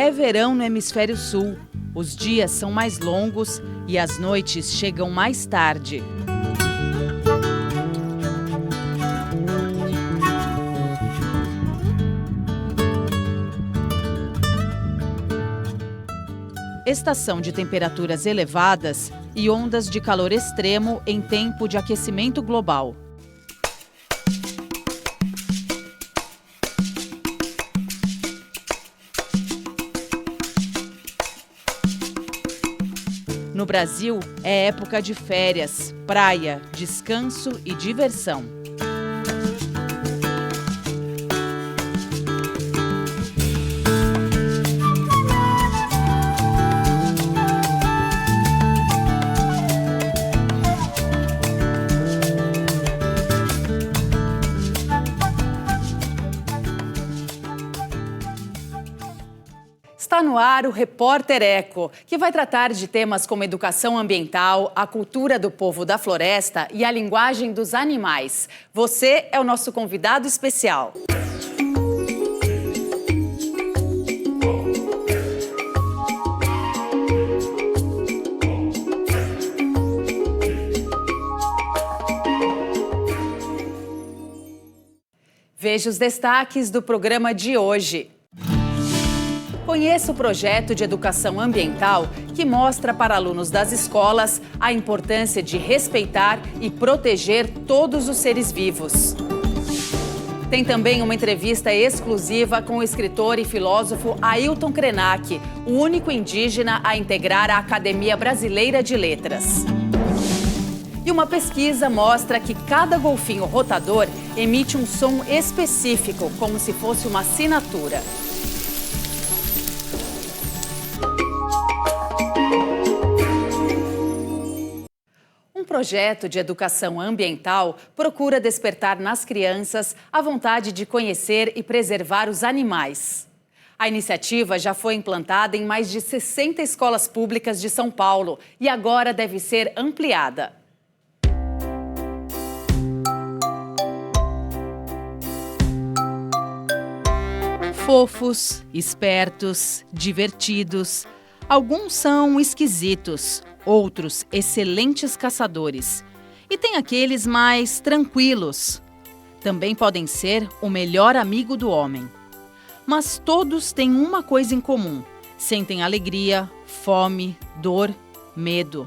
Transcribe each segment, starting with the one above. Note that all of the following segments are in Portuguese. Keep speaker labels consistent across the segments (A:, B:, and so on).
A: É verão no hemisfério sul. Os dias são mais longos e as noites chegam mais tarde. Estação de temperaturas elevadas e ondas de calor extremo em tempo de aquecimento global. No Brasil, é época de férias, praia, descanso e diversão. Está no ar o Repórter Eco, que vai tratar de temas como educação ambiental, a cultura do povo da floresta e a linguagem dos animais. Você é o nosso convidado especial. Veja os destaques do programa de hoje. Conheça o projeto de educação ambiental que mostra para alunos das escolas a importância de respeitar e proteger todos os seres vivos. Tem também uma entrevista exclusiva com o escritor e filósofo Ailton Krenak, o único indígena a integrar a Academia Brasileira de Letras. E uma pesquisa mostra que cada golfinho rotador emite um som específico, como se fosse uma assinatura. Um projeto de educação ambiental procura despertar nas crianças a vontade de conhecer e preservar os animais. A iniciativa já foi implantada em mais de 60 escolas públicas de São Paulo e agora deve ser ampliada. Fofos, espertos, divertidos. Alguns são esquisitos, outros excelentes caçadores. E tem aqueles mais tranquilos. Também podem ser o melhor amigo do homem. Mas todos têm uma coisa em comum: sentem alegria, fome, dor, medo.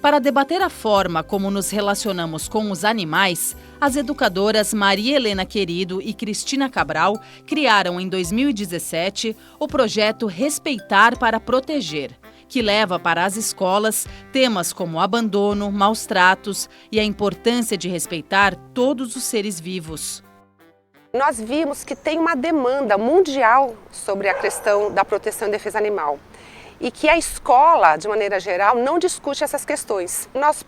A: Para debater a forma como nos relacionamos com os animais, as educadoras Maria Helena Querido e Cristina Cabral criaram em 2017 o projeto Respeitar para Proteger, que leva para as escolas temas como abandono, maus tratos e a importância de respeitar todos os seres vivos.
B: Nós vimos que tem uma demanda mundial sobre a questão da proteção e defesa animal e que a escola, de maneira geral, não discute essas questões. Nós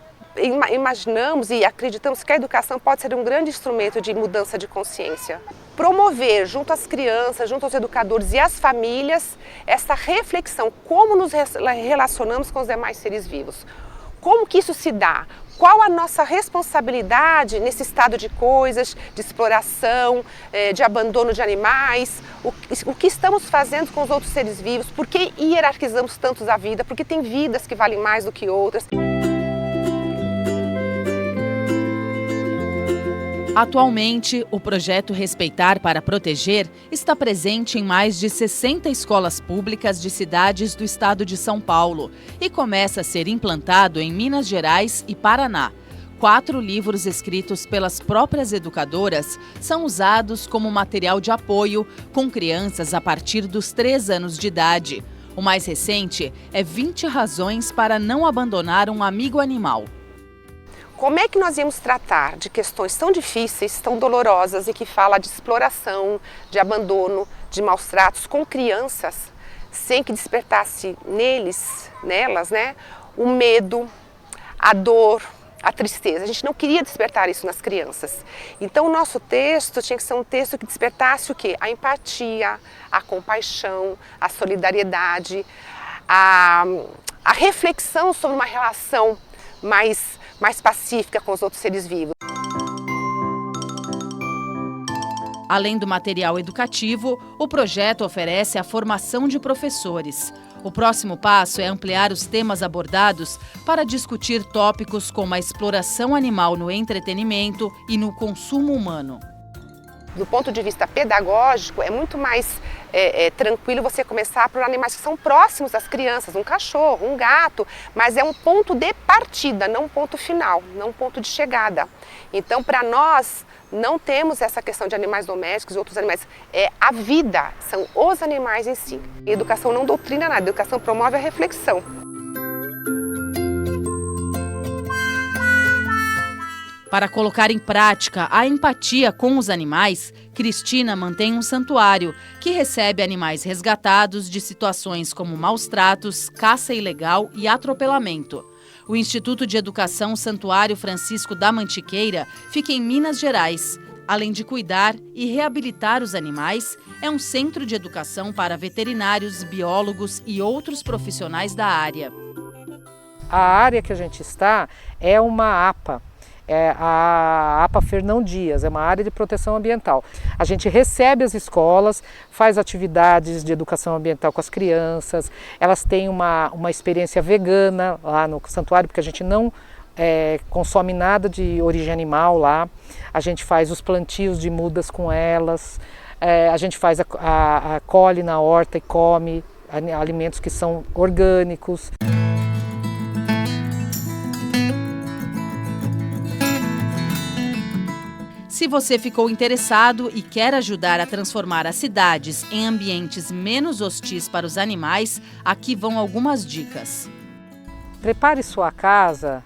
B: imaginamos e acreditamos que a educação pode ser um grande instrumento de mudança de consciência. Promover junto às crianças, junto aos educadores e às famílias, essa reflexão, como nos relacionamos com os demais seres vivos. Como que isso se dá? Qual a nossa responsabilidade nesse estado de coisas, de exploração, de abandono de animais? O que estamos fazendo com os outros seres vivos? Por que hierarquizamos tantos a vida? Porque tem vidas que valem mais do que outras.
A: Atualmente, o projeto Respeitar para Proteger está presente em mais de 60 escolas públicas de cidades do estado de São Paulo e começa a ser implantado em Minas Gerais e Paraná. 4 livros escritos pelas próprias educadoras são usados como material de apoio com crianças a partir dos 3 anos de idade. O mais recente é 20 razões para não abandonar um amigo animal.
B: Como é que nós íamos tratar de questões tão difíceis, tão dolorosas e que fala de exploração, de abandono, de maus tratos com crianças, sem que despertasse nelas, o medo, a dor, a tristeza? A gente não queria despertar isso nas crianças. Então o nosso texto tinha que ser um texto que despertasse o quê? A empatia, a compaixão, a solidariedade, a reflexão sobre uma relação mais pacífica com os outros seres vivos.
A: Além do material educativo, o projeto oferece a formação de professores. O próximo passo é ampliar os temas abordados para discutir tópicos como a exploração animal no entretenimento e no consumo humano.
B: Do ponto de vista pedagógico, é muito mais tranquilo você começar por animais que são próximos às crianças, um cachorro, um gato, mas é um ponto de partida, não um ponto final, não um ponto de chegada. Então, para nós, não temos essa questão de animais domésticos e outros animais. É a vida, são os animais em si. A educação não doutrina nada, a educação promove a reflexão.
A: Para colocar em prática a empatia com os animais, Cristina mantém um santuário que recebe animais resgatados de situações como maus tratos, caça ilegal e atropelamento. O Instituto de Educação Santuário Francisco da Mantiqueira fica em Minas Gerais. Além de cuidar e reabilitar os animais, é um centro de educação para veterinários, biólogos e outros profissionais da área.
C: A área que a gente está é uma APA. É a APA Fernão Dias, é uma área de proteção ambiental. A gente recebe as escolas, faz atividades de educação ambiental com as crianças, elas têm uma experiência vegana lá no santuário, porque a gente não consome nada de origem animal lá, a gente faz os plantios de mudas com elas, a gente faz colhe na horta e come alimentos que são orgânicos.
A: Se você ficou interessado e quer ajudar a transformar as cidades em ambientes menos hostis para os animais, aqui vão algumas dicas.
C: Prepare sua casa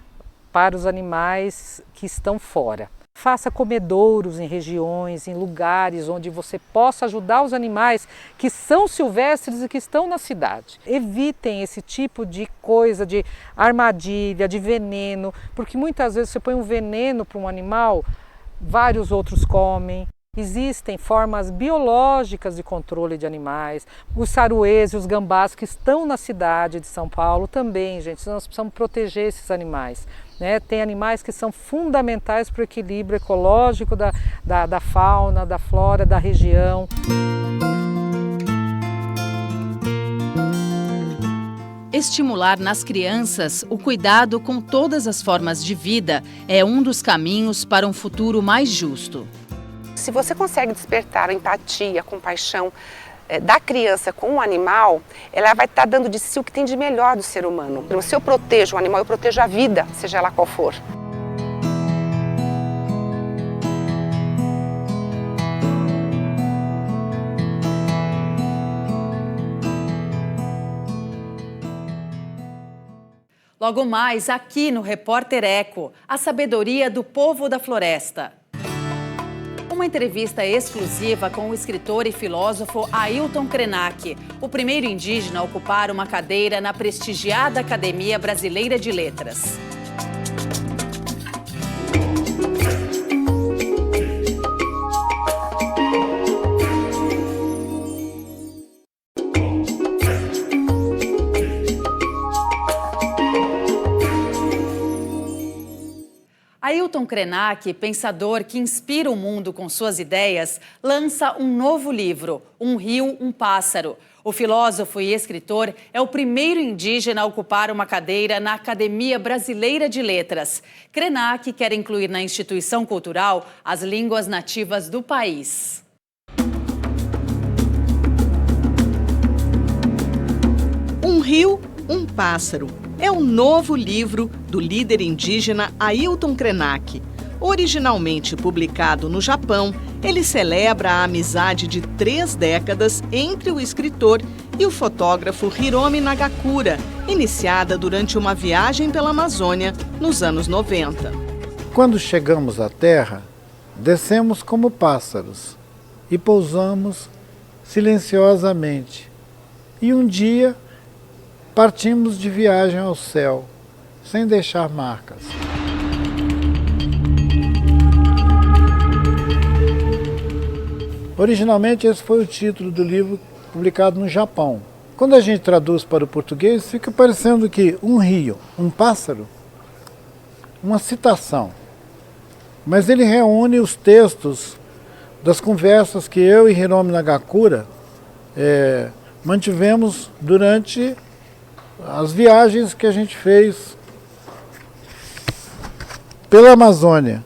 C: para os animais que estão fora. Faça comedouros em regiões, em lugares onde você possa ajudar os animais que são silvestres e que estão na cidade. Evitem esse tipo de coisa, de armadilha, de veneno, porque muitas vezes você põe um veneno para um animal, vários outros comem. Existem formas biológicas de controle de animais. Os saruês e os gambás que estão na cidade de São Paulo também, gente, nós precisamos proteger esses animais. Né? Tem animais que são fundamentais para o equilíbrio ecológico da fauna, da flora, da região.
A: Estimular nas crianças o cuidado com todas as formas de vida é um dos caminhos para um futuro mais justo.
B: Se você consegue despertar a empatia, a compaixão da criança com o animal, ela vai estar dando de si o que tem de melhor do ser humano. Então, se eu protejo o animal, eu protejo a vida, seja ela qual for.
A: Logo mais, aqui no Repórter Eco, a sabedoria do povo da floresta. Uma entrevista exclusiva com o escritor e filósofo Ailton Krenak, o primeiro indígena a ocupar uma cadeira na prestigiada Academia Brasileira de Letras. Ailton Krenak, pensador que inspira o mundo com suas ideias, lança um novo livro, Um Rio, um Pássaro. O filósofo e escritor é o primeiro indígena a ocupar uma cadeira na Academia Brasileira de Letras. Krenak quer incluir na instituição cultural as línguas nativas do país.
D: Um Rio, um Pássaro. É um novo livro do líder indígena Ailton Krenak. Originalmente publicado no Japão, ele celebra a amizade de 3 décadas entre o escritor e o fotógrafo Hiromi Nagakura, iniciada durante uma viagem pela Amazônia nos anos 90.
E: Quando chegamos à Terra, descemos como pássaros e pousamos silenciosamente. E um dia partimos de viagem ao céu, sem deixar marcas. Originalmente esse foi o título do livro publicado no Japão. Quando a gente traduz para o português, fica parecendo que um rio, um pássaro, uma citação. Mas ele reúne os textos das conversas que eu e Hiromi Nagakura mantivemos durante as viagens que a gente fez pela Amazônia.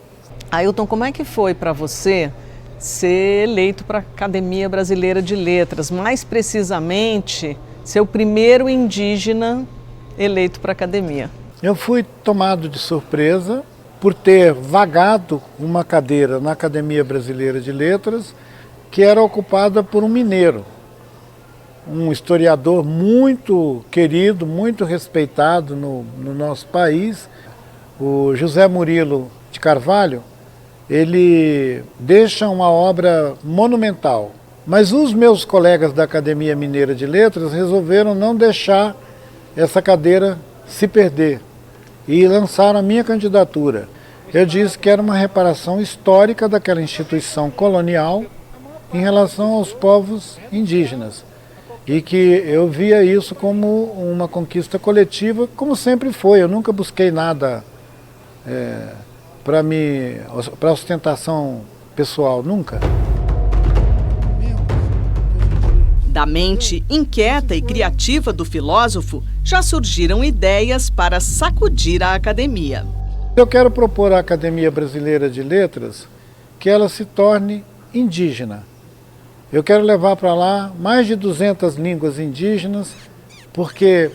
D: Ailton, como é que foi para você ser eleito para a Academia Brasileira de Letras? Mais precisamente, ser o primeiro indígena eleito para a Academia.
E: Eu fui tomado de surpresa por ter vagado uma cadeira na Academia Brasileira de Letras que era ocupada por um mineiro, um historiador muito querido, muito respeitado no nosso país, o José Murilo de Carvalho. Ele deixa uma obra monumental, mas os meus colegas da Academia Mineira de Letras resolveram não deixar essa cadeira se perder e lançaram a minha candidatura. Eu disse que era uma reparação histórica daquela instituição colonial em relação aos povos indígenas e que eu via isso como uma conquista coletiva, como sempre foi. Eu nunca busquei nada para ostentação pessoal, nunca.
D: Da mente inquieta e criativa do filósofo, já surgiram ideias para sacudir a academia.
E: Eu quero propor à Academia Brasileira de Letras que ela se torne indígena. Eu quero levar para lá mais de 200 línguas indígenas, porque,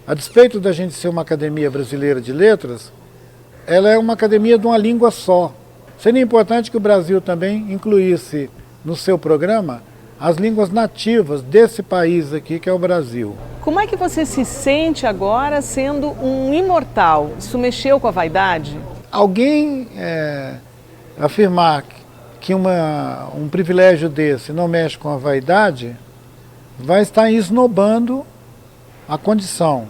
E: a despeito da gente ser uma Academia Brasileira de Letras, ela é uma academia de uma língua só. Seria importante que o Brasil também incluísse no seu programa as línguas nativas desse país aqui, que é o Brasil.
D: Como é que você se sente agora sendo um imortal? Isso mexeu com a vaidade?
E: Alguém afirmar que um privilégio desse não mexe com a vaidade, vai estar esnobando a condição.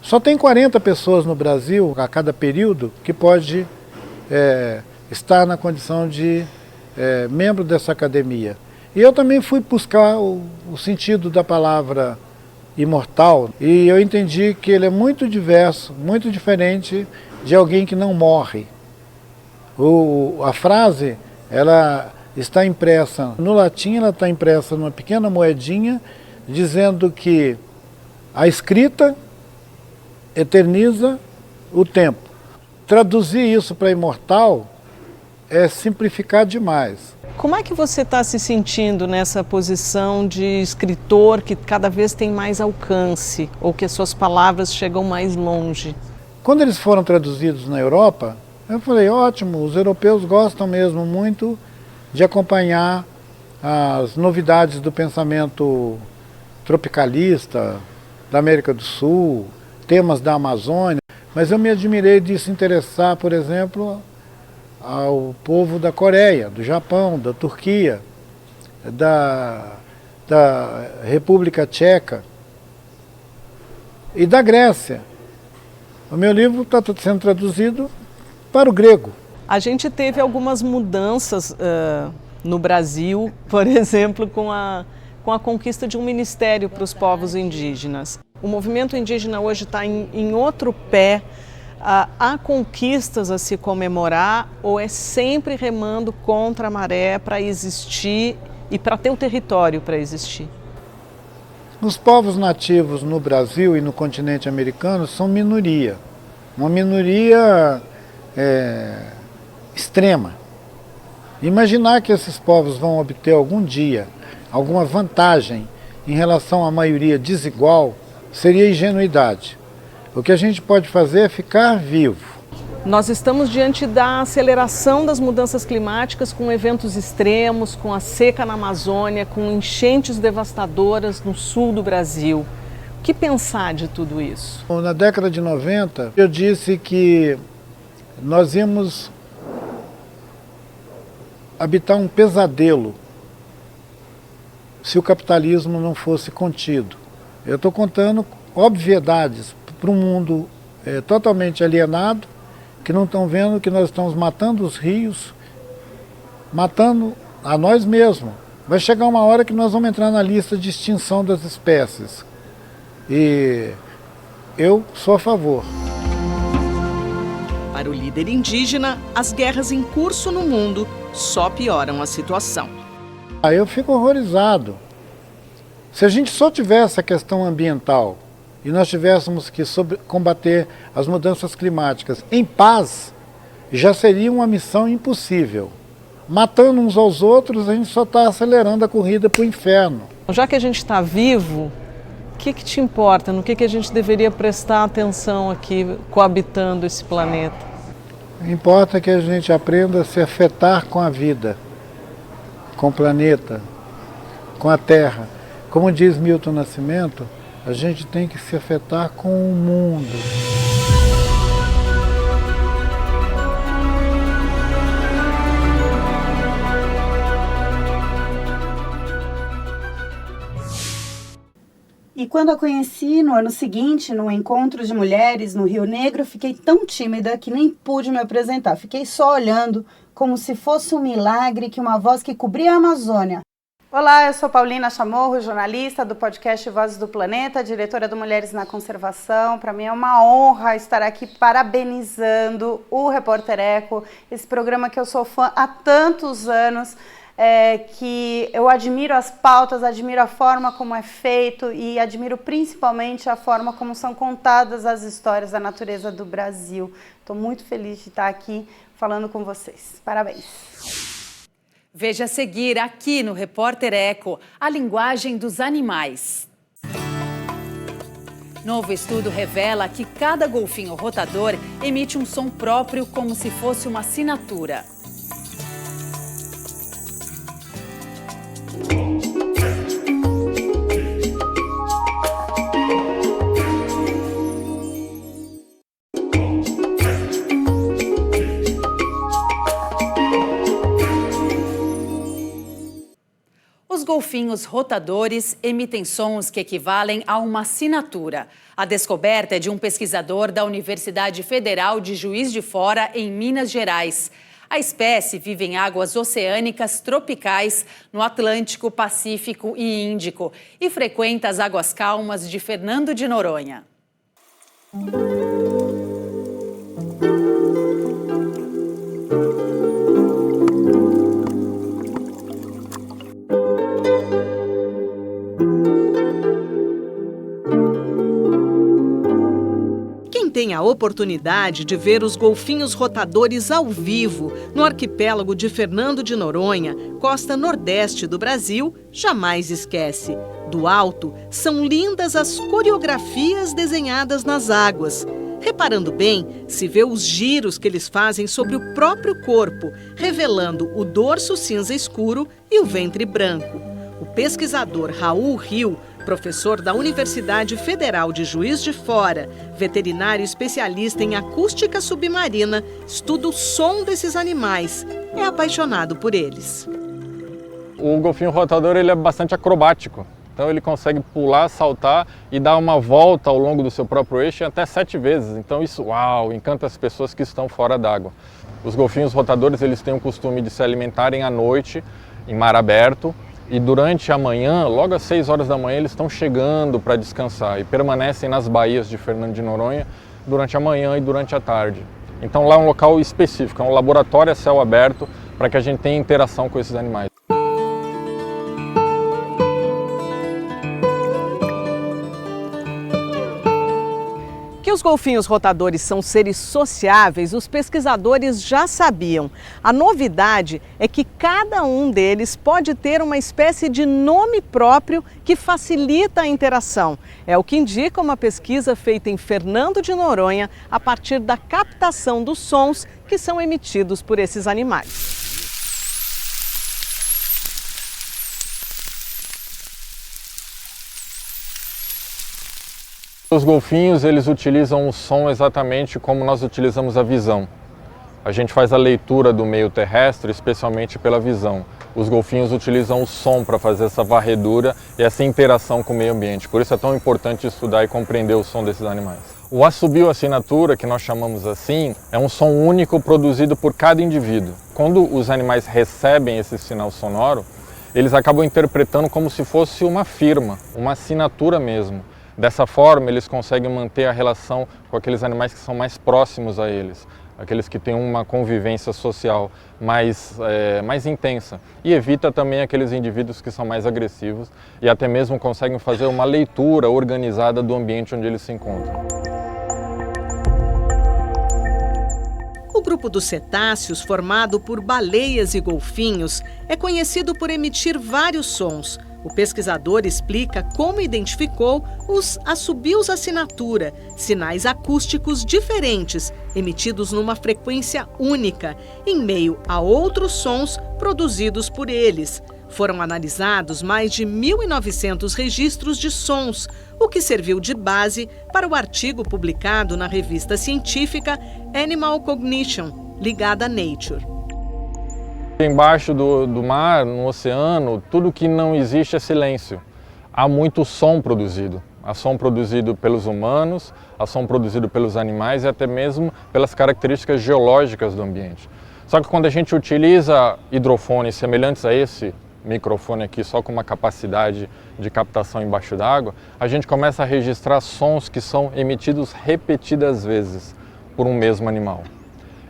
E: Só tem 40 pessoas no Brasil, a cada período, que pode estar na condição de membro dessa academia. E eu também fui buscar o sentido da palavra imortal, e eu entendi que ele é muito diverso, muito diferente de alguém que não morre. A frase, ela está impressa, no latim ela está impressa numa pequena moedinha, dizendo que a escrita eterniza o tempo. Traduzir isso para imortal é simplificar demais.
D: Como é que você está se sentindo nessa posição de escritor que cada vez tem mais alcance, ou que as suas palavras chegam mais longe?
E: Quando eles foram traduzidos na Europa, eu falei, ótimo, os europeus gostam mesmo muito de acompanhar as novidades do pensamento tropicalista da América do Sul, temas da Amazônia, mas eu me admirei de se interessar, por exemplo, ao povo da Coreia, do Japão, da Turquia, da República Tcheca e da Grécia. O meu livro está sendo traduzido para o grego.
D: A gente teve algumas mudanças no Brasil, por exemplo, com a conquista de um ministério para os povos indígenas. O movimento indígena hoje está em outro pé. Há conquistas a se comemorar ou é sempre remando contra a maré para existir e para ter o território para existir?
E: Os povos nativos no Brasil e no continente americano são minoria. Uma minoria extrema. Imaginar que esses povos vão obter algum dia alguma vantagem em relação à maioria desigual seria ingenuidade. O que a gente pode fazer é ficar vivo.
D: Nós estamos diante da aceleração das mudanças climáticas com eventos extremos, com a seca na Amazônia, com enchentes devastadoras no sul do Brasil. O que pensar de tudo isso?
E: Na década de 90, eu disse que nós íamos habitar um pesadelo se o capitalismo não fosse contido. Eu estou contando obviedades para um mundo totalmente alienado, que não estão vendo que nós estamos matando os rios, matando a nós mesmos. Vai chegar uma hora que nós vamos entrar na lista de extinção das espécies. E eu sou a favor.
D: Para o líder indígena, as guerras em curso no mundo só pioram a situação.
E: Aí eu fico horrorizado. Se a gente só tivesse a questão ambiental e nós tivéssemos que combater as mudanças climáticas em paz, já seria uma missão impossível. Matando uns aos outros, a gente só está acelerando a corrida para o inferno.
F: Já que a gente está vivo, o que te importa? No que a gente deveria prestar atenção aqui, coabitando esse planeta?
E: Importa que a gente aprenda a se afetar com a vida, com o planeta, com a Terra. Como diz Milton Nascimento, a gente tem que se afetar com o mundo.
G: E quando a conheci no ano seguinte, num encontro de mulheres no Rio Negro, fiquei tão tímida que nem pude me apresentar. Fiquei só olhando, como se fosse um milagre que uma voz que cobria a Amazônia. Olá, eu sou Paulina Chamorro, jornalista do podcast Vozes do Planeta, diretora do Mulheres na Conservação. Para mim é uma honra estar aqui parabenizando o Repórter Eco, esse programa que eu sou fã há tantos anos. Que eu admiro as pautas, admiro a forma como é feito e admiro principalmente a forma como são contadas as histórias da natureza do Brasil. Estou muito feliz de estar aqui falando com vocês. Parabéns!
A: Veja a seguir aqui no Repórter Eco a linguagem dos animais. Novo estudo revela que cada golfinho rotador emite um som próprio como se fosse uma assinatura. Os golfinhos rotadores emitem sons que equivalem a uma assinatura. A descoberta é de um pesquisador da Universidade Federal de Juiz de Fora, em Minas Gerais. A espécie vive em águas oceânicas tropicais no Atlântico, Pacífico e Índico e frequenta as águas calmas de Fernando de Noronha.
D: Tem a oportunidade de ver os golfinhos rotadores ao vivo no arquipélago de Fernando de Noronha, costa nordeste do Brasil, jamais esquece. Do alto, são lindas as coreografias desenhadas nas águas. Reparando bem, se vê os giros que eles fazem sobre o próprio corpo, revelando o dorso cinza escuro e o ventre branco. O pesquisador Raul Rio, professor da Universidade Federal de Juiz de Fora, veterinário especialista em acústica submarina, estuda o som desses animais. É apaixonado por eles.
H: O golfinho rotador ele é bastante acrobático. Então ele consegue pular, saltar e dar uma volta ao longo do seu próprio eixo até 7 vezes. Então isso, uau, encanta as pessoas que estão fora d'água. Os golfinhos rotadores eles têm o costume de se alimentarem à noite, em mar aberto. E durante a manhã, logo às 6 horas da manhã, eles estão chegando para descansar e permanecem nas baías de Fernando de Noronha durante a manhã e durante a tarde. Então lá é um local específico, é um laboratório a céu aberto para que a gente tenha interação com esses animais.
F: Que os golfinhos rotadores são seres sociáveis, os pesquisadores já sabiam. A novidade é que cada um deles pode ter uma espécie de nome próprio que facilita a interação. É o que indica uma pesquisa feita em Fernando de Noronha a partir da captação dos sons que são emitidos por esses animais.
H: Os golfinhos eles utilizam o som exatamente como nós utilizamos a visão. A gente faz a leitura do meio terrestre, especialmente pela visão. Os golfinhos utilizam o som para fazer essa varredura e essa interação com o meio ambiente. Por isso é tão importante estudar e compreender o som desses animais. O assobio assinatura, que nós chamamos assim, é um som único produzido por cada indivíduo. Quando os animais recebem esse sinal sonoro, eles acabam interpretando como se fosse uma firma, uma assinatura mesmo. Dessa forma, eles conseguem manter a relação com aqueles animais que são mais próximos a eles, aqueles que têm uma convivência social mais intensa, e evita também aqueles indivíduos que são mais agressivos e até mesmo conseguem fazer uma leitura organizada do ambiente onde eles se encontram.
D: O grupo dos cetáceos, formado por baleias e golfinhos, é conhecido por emitir vários sons. O pesquisador explica como identificou os assobios assinatura, sinais acústicos diferentes, emitidos numa frequência única, em meio a outros sons produzidos por eles. Foram analisados mais de 1.900 registros de sons, o que serviu de base para o artigo publicado na revista científica Animal Cognition, ligada a Nature.
H: Embaixo do mar, no oceano, tudo que não existe é silêncio. Há muito som produzido. Há som produzido pelos humanos, há som produzido pelos animais e até mesmo pelas características geológicas do ambiente. Só que quando a gente utiliza hidrofones semelhantes a esse microfone aqui, só com uma capacidade de captação embaixo d'água, a gente começa a registrar sons que são emitidos repetidas vezes por um mesmo animal.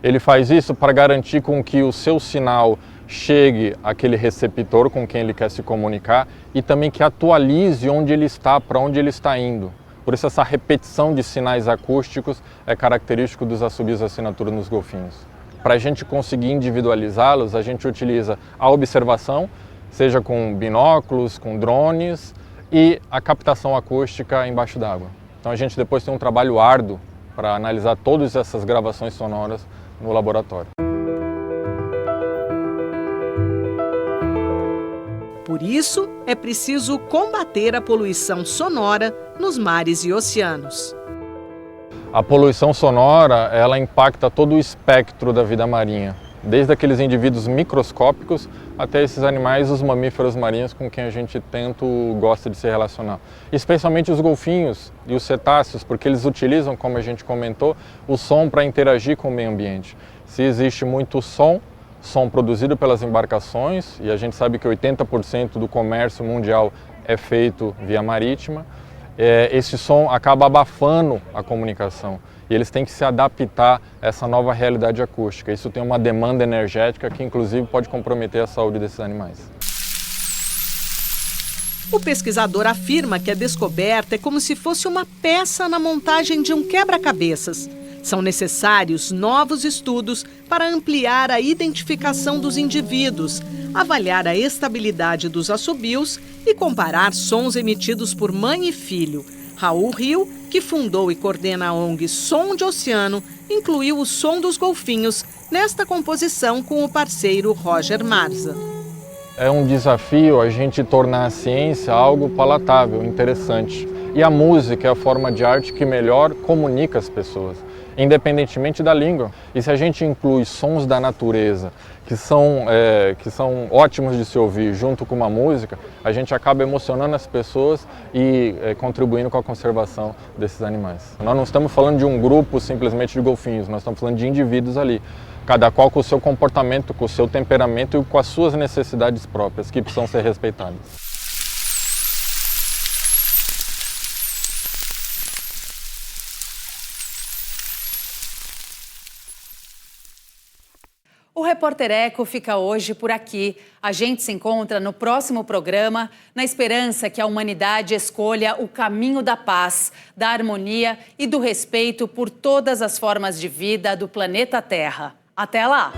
H: Ele faz isso para garantir com que o seu sinal chegue àquele receptor com quem ele quer se comunicar e também que atualize onde ele está, para onde ele está indo. Por isso essa repetição de sinais acústicos é característico dos assobios de assinatura nos golfinhos. Para a gente conseguir individualizá-los, a gente utiliza a observação, seja com binóculos, com drones, e a captação acústica embaixo d'água. Então a gente depois tem um trabalho árduo para analisar todas essas gravações sonoras no laboratório.
D: Por isso, é preciso combater a poluição sonora nos mares e oceanos.
H: A poluição sonora, ela impacta todo o espectro da vida marinha, desde aqueles indivíduos microscópicos até esses animais, os mamíferos marinhos com quem a gente tanto gosta de se relacionar. Especialmente os golfinhos e os cetáceos, porque eles utilizam, como a gente comentou, o som para interagir com o meio ambiente. Se existe muito som produzido pelas embarcações, e a gente sabe que 80% do comércio mundial é feito via marítima, esse som acaba abafando a comunicação. E eles têm que se adaptar a essa nova realidade acústica. Isso tem uma demanda energética que, inclusive, pode comprometer a saúde desses animais.
D: O pesquisador afirma que a descoberta é como se fosse uma peça na montagem de um quebra-cabeças. São necessários novos estudos para ampliar a identificação dos indivíduos, avaliar a estabilidade dos assobios e comparar sons emitidos por mãe e filho. Raul Rio, que fundou e coordena a ONG Som de Oceano, incluiu o som dos golfinhos nesta composição com o parceiro Roger Marza.
H: É um desafio a gente tornar a ciência algo palatável, interessante. E a música é a forma de arte que melhor comunica as pessoas, independentemente da língua. E se a gente inclui sons da natureza, que são ótimos de se ouvir, junto com uma música, a gente acaba emocionando as pessoas e contribuindo com a conservação desses animais. Nós não estamos falando de um grupo simplesmente de golfinhos, nós estamos falando de indivíduos ali, cada qual com o seu comportamento, com o seu temperamento e com as suas necessidades próprias, que precisam ser respeitadas.
A: O Repórter Eco fica hoje por aqui. A gente se encontra no próximo programa, na esperança que a humanidade escolha o caminho da paz, da harmonia e do respeito por todas as formas de vida do planeta Terra. Até lá!